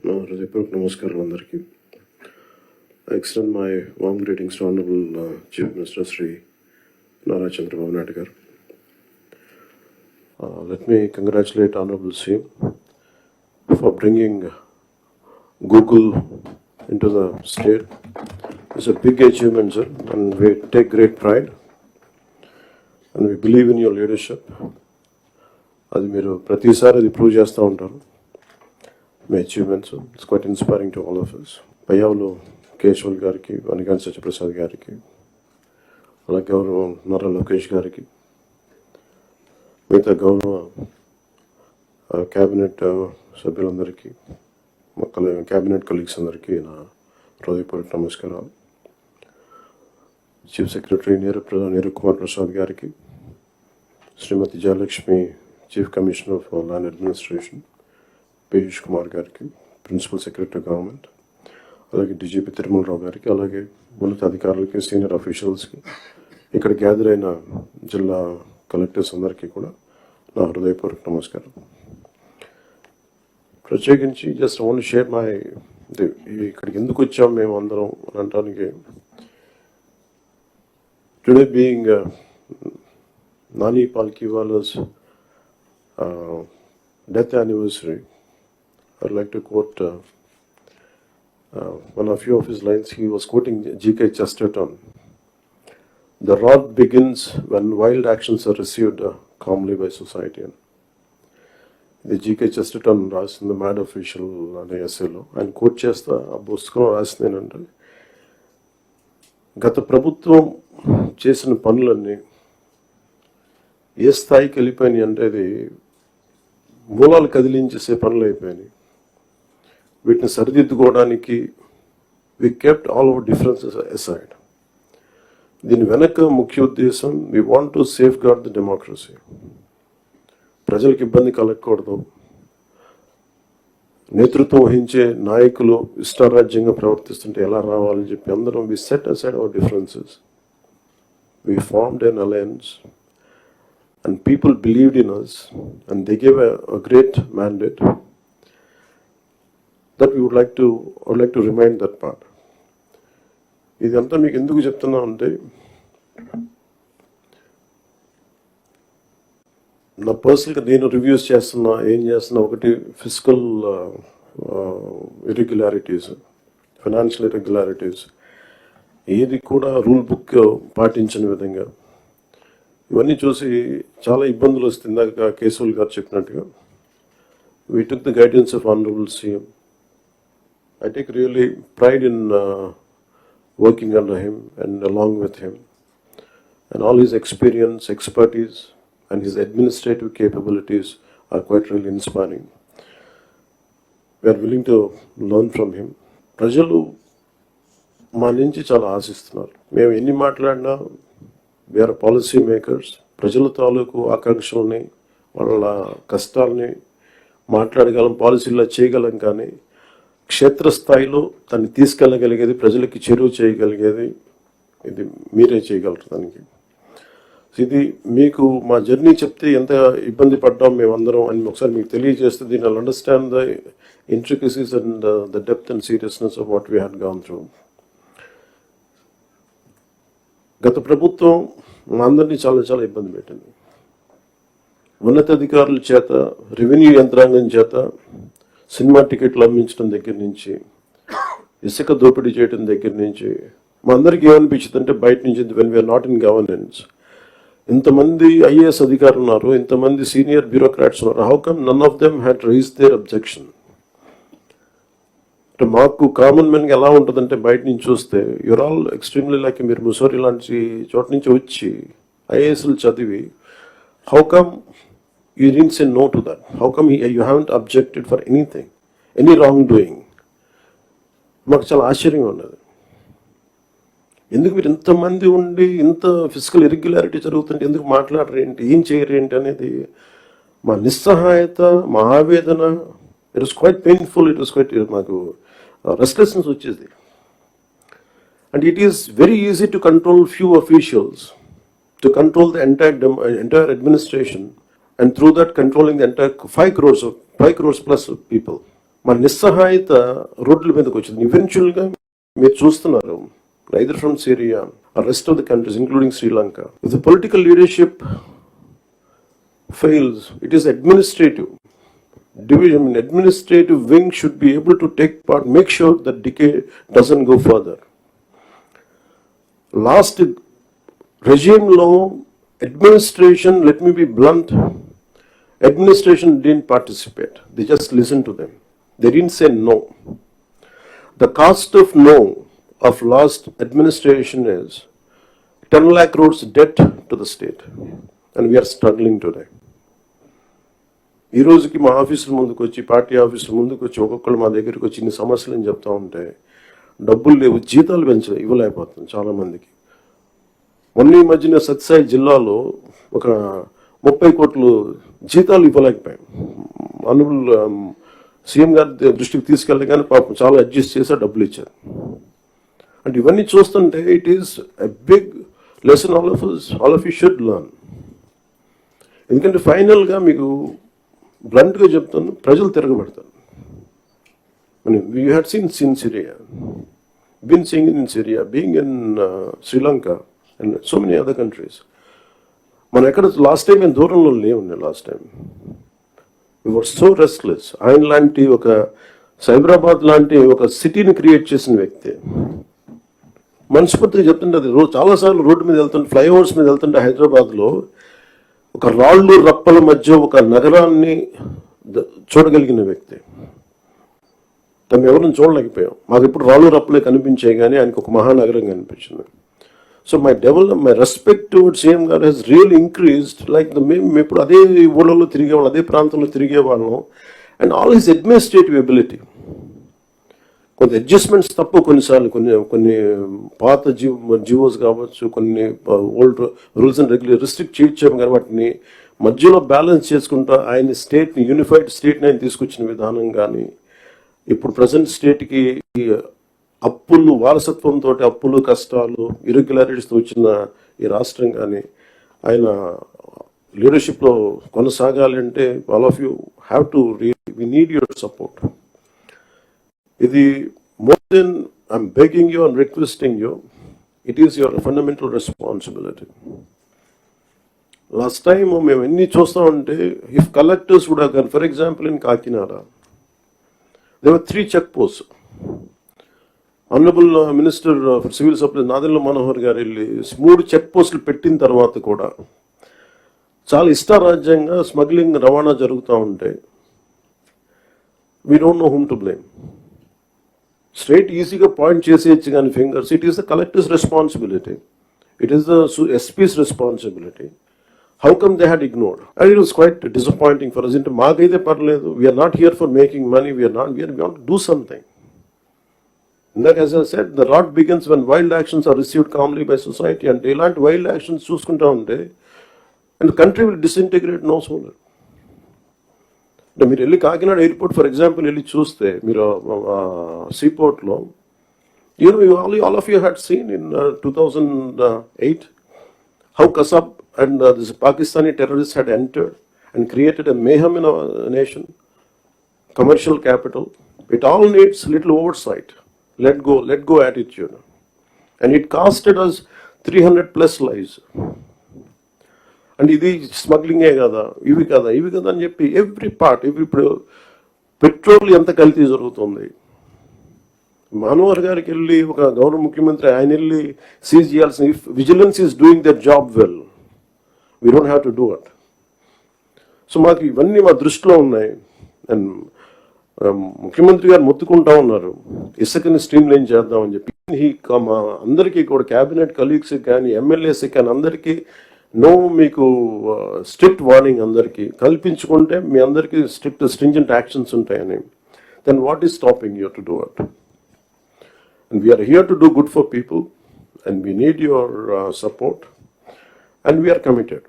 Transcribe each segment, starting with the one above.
హృదయపూర్వక నమస్కారం అందరికీ. I extend my warm greetings to Honorable Chief Minister Sri Nara Chandrababu Naidu garu. Let me congratulate Honorable CM for bringing Google into the state. It's a big achievement, sir, and we take great pride and we believe in your leadership. అది మీరు ప్రతిసారి అది prove చేస్తూ ఉంటారు మీ achievements. It's quite inspiring to all of us. Payyavula Keshav గారికి, వనిగాని సత్యప్రసాద్ గారికి, అలాగే గౌరవ నారా లోకేష్ గారికి, మిగతా గౌరవ క్యాబినెట్ సభ్యులందరికీ, క్యాబినెట్ కలీగ్స్ అందరికీ నా హృదయపూర్వక నమస్కారాలు. చీఫ్ సెక్రటరీ నీరు కుమార్ ప్రసాద్ గారికి, Shrimati Jayalakshmi chief commissioner for land administration Piyush Kumar గారికి, ప్రిన్సిపల్ సెక్రటరీ గవర్నమెంట్, అలాగే డీజీపీ తిరుమలరావు గారికి, అలాగే ఉన్నత అధికారులకి, సీనియర్ అఫీషియల్స్కి, ఇక్కడ గ్యాదర్ అయిన జిల్లా కలెక్టర్స్ అందరికీ కూడా నా హృదయపూర్వక నమస్కారం. ప్రత్యేకించి జస్ట్ ఓన్లీ షేర్ మై ఇక్కడికి ఎందుకు వచ్చాం మేము అందరం అని అనడానికి, today being Nani Palkhivala's death anniversary, I'd like to quote one of few of his lines. He was quoting G.K. Chesterton. The rot begins when wild actions are received calmly by society. ఇది GK Chesterton రాసింది mad official అనే ఎస్సేలో. ఆయన coat చేస్తా ఆ పుస్తకం రాసింది ఏంటంటే, గత ప్రభుత్వం చేసిన పనులన్నీ ఏ స్థాయికి వెళ్ళిపోయినాయి అంటే అది మూలాలు కదిలించేసే పనులు అయిపోయినాయి. వీటిని సరిదిద్దుకోవడానికి we kept all our differences aside. దీని వెనక ముఖ్య ఉద్దేశం, we want to safeguard the democracy. ప్రజలకు ఇబ్బంది కలగకూడదు, నేతృత్వం వహించే నాయకులు ఇష్టారాజ్యంగా ప్రవర్తిస్తుంటే ఎలా రావాలని చెప్పి అందరం we set aside our differences. We formed an alliance and people believed in us and they gave a great mandate that we would like to remind that part. ఇదంతా మీకు ఎందుకు చెప్తున్నా అంటే, నా పర్సనల్గా నేను రివ్యూస్ చేస్తున్నా, ఏం చేస్తున్నా, ఒకటి ఫిజికల్ ఇర్రెగ్యులారిటీస్, ఫైనాన్షియల్ ఇర్రెగ్యులారిటీస్, ఏది కూడా రూల్ బుక్ పాటించని విధంగా ఇవన్నీ చూసి చాలా ఇబ్బందులు వస్తుంది. ఇందాక కేశవల్ గారు చెప్పినట్టుగా we took the guidance of honourable CM. I take really pride in working under him and along with him, and all his experience, expertise and his administrative capabilities are quite really inspiring. We are willing to learn from him. ప్రజలు మా నుంచి చాలా ఆశిస్తున్నారు. మేము ఎన్ని మాట్లాడినా we are policy makers. ప్రజల తాలూకు ఆకాంక్షల్ని, వాళ్ళ కష్టాలని మాట్లాడగలం, పాలసీల్లో చేయగలం, కానీ క్షేత్రస్థాయిలో దాన్ని తీసుకెళ్ళగలిగేది, ప్రజలకి చేరువ చేయగలిగేది ఇది మీరే చేయగలరు. దానికి ఇది మీకు మా జర్నీ చెప్తే ఎంత ఇబ్బంది పడ్డాం మేమందరం అని ఒకసారి మీకు తెలియజేస్తే, దీని I'll understand the intricacies and the depth and seriousness of what we had gone through. గత ప్రభుత్వం మా అందరినీ చాలా చాలా ఇబ్బంది పెట్టింది. ఉన్నతాధికారుల చేత, రెవెన్యూ యంత్రాంగం చేత సినిమా టికెట్లు అమ్మించడం దగ్గర నుంచి, ఇసుక దోపిడీ చేయడం దగ్గర నుంచి, మా అందరికీ ఏమనిపించింది అంటే, బయట నుంచి when we are not in governance, ఇంతమంది ఐఏఎస్ అధికారులు ఉన్నారు, ఇంతమంది సీనియర్ బ్యూరోక్రాట్స్ ఉన్నారు, how come none of them had raise their objection. అంటే మాకు కామన్ మెన్గా ఎలా ఉంటుందంటే, బయట నుంచి చూస్తే యూర్ ఆల్ ఎక్స్ట్రీమ్లీ లైక్, మీరు ముసోరి లాంటి చోట నుంచి వచ్చి ఐఏఎస్లు చదివి, how come you didn't say no to that, how come you haven't objected for anything, any wrong doing. మాకు చాలా ఆశ్చర్యంగా ఉన్నది. ఎందుకు మీరు ఇంతమంది ఉండి ఇంత ఫిజికల్ ఇర్రెగ్యులారిటీ జరుగుతుంటే ఎందుకు మాట్లాడరు ఏంటి, ఏం చేయరు ఏంటి అనేది మా నిస్సహాయత, మా ఆవేదన. It was quite painful. It was quite, మాకు రెస్ట్లెస్నెస్ వచ్చేది. And it is very easy to control few officials, to control the entire administration, and through that controlling the entire 5 crores plus of people. మన నిస్సహాయత రోడ్ల మీదకి వచ్చింది. ఈవెన్చువల్గా మీరు చూస్తున్నారు, either from Syria or rest of the countries, including Sri Lanka. If the political leadership fails, it is administrative division. Administrative wing should be able to take part, make sure that decay doesn't go further. Last regime law, administration, let me be blunt, administration didn't participate. They just listened to them. They didn't say no. The cost of no of last administration is 10 lakh crores debt to the state, and we are struggling today. ఈ రోజుకి మా ఆఫీసుల ముందుకు వచ్చి, party ఆఫీసుల ముందుకు వచ్చి ఒక్కొక్కరు మా దగ్గరికి వచ్చి ఇన్ని సమస్యలు అని చెప్తా ఉంటే డబ్బులు లేవు, జీతాలు ఇవ్వలేకపోతున్నాం చాలామందికి. మొన్న ఈ మధ్యన సత్యసాయి జిల్లాలో ఒక 30 కోట్లు జీతాలు ఇవ్వలేకపోయాం. ఆనరబుల్ సీఎం గారి దృష్టికి తీసుకెళ్ళి కానీ పాపం చాలా అడ్జస్ట్ చేసి డబ్బులు ఇచ్చారు. అంటే ఇవన్నీ చూస్తుంటే it is a big lesson all of you should learn. ఎందుకంటే ఫైనల్గా మీకు బ్లంట్గా చెప్తాను, ప్రజలు తిరగబడతారు. You had seen Syria, been seeing it in Syria, being in Sri Lanka and so many other countries. మనం ఎక్కడ లాస్ట్ టైం మేము దూరంలో లేవున్నాయి. Last time we were so restless. ఆయన లాంటి ఒక సైబరాబాద్ లాంటి ఒక సిటీని క్రియేట్ చేసిన వ్యక్తి మనస్ఫూర్తిగా చెప్తుంటే, అది చాలాసార్లు రోడ్డు మీద వెళ్తుంటే, ఫ్లైఓవర్స్ మీద వెళ్తుంటే హైదరాబాద్లో ఒక రాళ్ళు రప్పల మధ్య ఒక నగరాన్ని చూడగలిగిన వ్యక్తి. తను ఎవరిని చూడలేకపోయాం. మాకు ఇప్పుడు రాళ్ళు రప్పలే కనిపించాయి కానీ ఆయనకు ఒక మహానగరం కనిపించింది. So my respect towards CM గారు హెస్ రియల్లీ ఇంక్రీజ్డ్. లైక్ మేము ఇప్పుడు అదే ఊళ్ళలో తిరిగేవాళ్ళం, అదే ప్రాంతంలో తిరిగేవాళ్ళం. And all his administrative ability, కొంత అడ్జస్ట్మెంట్స్ తప్ప కొన్నిసార్లు కొన్ని పాత జీవోస్ కావచ్చు, కొన్ని ఓల్డ్ రూల్స్ అండ్ రిస్ట్రిక్ట్ చేయొచ్చాము కానీ వాటిని మధ్యలో బ్యాలెన్స్ చేసుకుంటూ ఆయన స్టేట్ని, యూనిఫైడ్ స్టేట్ని ఆయన తీసుకొచ్చిన విధానం కానీ, ఇప్పుడు ప్రజెంట్ స్టేట్కి అప్పులు వారసత్వంతో అప్పులు, కష్టాలు, ఇరెగ్యులారిటీస్తో వచ్చిన ఈ రాష్ట్రం కానీ ఆయన లీడర్షిప్లో కొనసాగాలి అంటే all of you have to we need your support. ఇది more than I'm begging you and requesting you, it is your fundamental responsibility. Last time మేము ఎన్ని చూస్తామంటే, ఇఫ్ కలెక్టర్స్ కూడా కానీ, for example in Kakinada there were 3 check posts. Honourable minister for civil supplies Nadendla Manohar garu వెళ్ళి 3 check పోస్టులు పెట్టిన తర్వాత కూడా చాలా ఇష్టారాజ్యంగా స్మగ్లింగ్ రవాణా జరుగుతూ ఉంటే we don't know whom to blame. Straight ఈజీగా పాయింట్ చేసేయచ్చు కానీ fingers, it is the collector's responsibility, it is the SP's responsibility. How come they had ignored? And it was quite disappointing for us. Into maagaide parledu, we are not here for making money, we want to do something. And that, as I said, the rot begins when wild actions are received calmly by society, and ilanti wild actions chuskunta unte and the country will disintegrate no sooner. మీరు వెళ్ళి Kakinada airport for example వెళ్ళి చూస్తే, మీరు సీపోర్ట్లో, all of you had seen in 2008 how Kasab and this Pakistani terrorists had entered and created a mayhem in our nation, commercial capital. It all needs little oversight, let go attitude. And it costed us 300+ lives. And ఇది స్మగ్లింగే కదా, ఇవి కదా అని చెప్పి every part, petrol ఎంత కల్తీ జరుగుతుంది. మనోహర్ గారికి వెళ్ళి ఒక గౌరవ ముఖ్యమంత్రి ఆయన వెళ్ళి సీజ్ చేయాల్సిన, if vigilance is doing their job well, we don't have to do it. So మాకు ఇవన్నీ మా దృష్టిలో ఉన్నాయి. అండ్ ముఖ్యమంత్రి గారు మొత్తుకుంటా ఉన్నారు ఇసుకని స్ట్రీమ్ లైన్ చేద్దామని చెప్పి. మా అందరికీ కూడా క్యాబినెట్ కలీగ్స్కి కానీ ఎమ్మెల్యేస్కి కానీ అందరికీ మీకు స్ట్రిక్ట్ వార్నింగ్ అందరికీ కల్పించుకుంటే మీ అందరికీ స్ట్రింజెంట్ యాక్షన్స్ ఉంటాయని. Then what is stopping you to do it? And we are here to do good for people and we need your support and we are committed.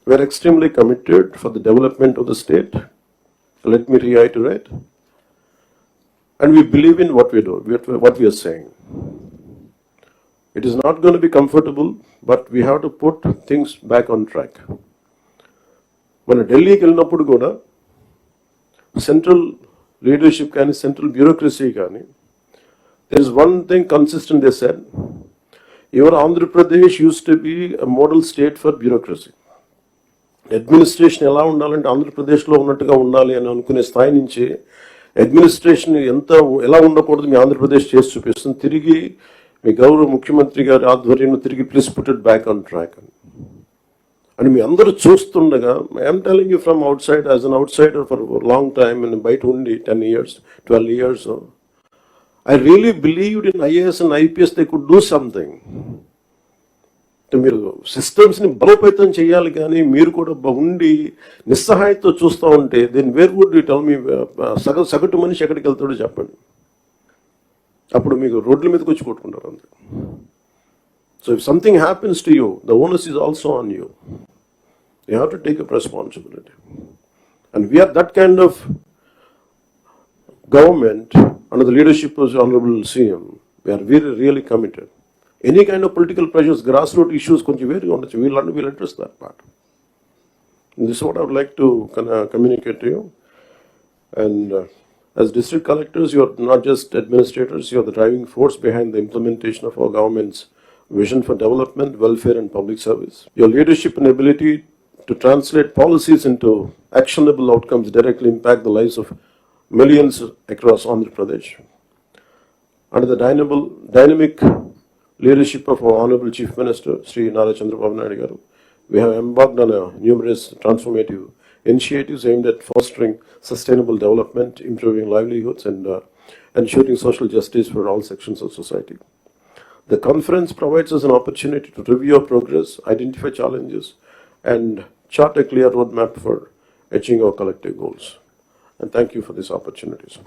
We are extremely committed for the development of the state. Let me reiterate. And we believe in what we do, what we are saying. It is not going to be comfortable, but we have to put things back on track. When Delhi ki vellinappudu kuda, central leadership కానీ central bureaucracy కానీ, there is one thing consistent they said, your Andhra Pradesh used to be a model state for bureaucracy. Administration ఎలా ఉండాలంటే ఆంధ్రప్రదేశ్లో ఉన్నట్టుగా ఉండాలి అని అనుకునే స్థాయి నుంచి అడ్మినిస్ట్రేషన్ ఎలా ఉండకూడదు మీ ఆంధ్రప్రదేశ్ చేసి చూపిస్తుంది. తిరిగి మీ గౌరవ ముఖ్యమంత్రి గారి ఆధ్వర్యంలో తిరిగి please put it back on track అని మీ అందరూ చూస్తుండగా, I'm telling you from out side as an out cider for long time అని బయట ఉండి 10 years 12 years I really believed in IAS and IPS they could do something. మీరు సిస్టమ్స్ని బలోపేతం చేయాలి, కానీ మీరు కూడా ఉండి నిస్సహాయతో చూస్తూ ఉంటే then where would you tell me సగటు మనిషి ఎక్కడికి వెళ్తాడో చెప్పండి. అప్పుడు మీకు రోడ్ల మీదకి వచ్చి కొట్టుకుంటారు అంతే. So if something happens to you, the onus is also on you. You have to take up responsibility. And we are that kind of government under the leadership of the Honorable CM. We are really committed. Any kind of political pressures, grassroots issues, we'll address that part. And this is what I would like to communicate to you. And as district collectors, you are not just administrators, you are the driving force behind the implementation of our government's vision for development, welfare and public service. Your leadership and ability to translate policies into actionable outcomes directly impact the lives of millions across Andhra Pradesh. Under the dynamic leadership of our Honorable Chief Minister, Sri Nara Chandrababu Naidu garu, we have embarked on numerous transformative initiatives aimed at fostering sustainable development, improving livelihoods and ensuring social justice for all sections of society. The conference provides us an opportunity to review our progress, identify challenges and chart a clear roadmap for achieving our collective goals. And thank you for this opportunity.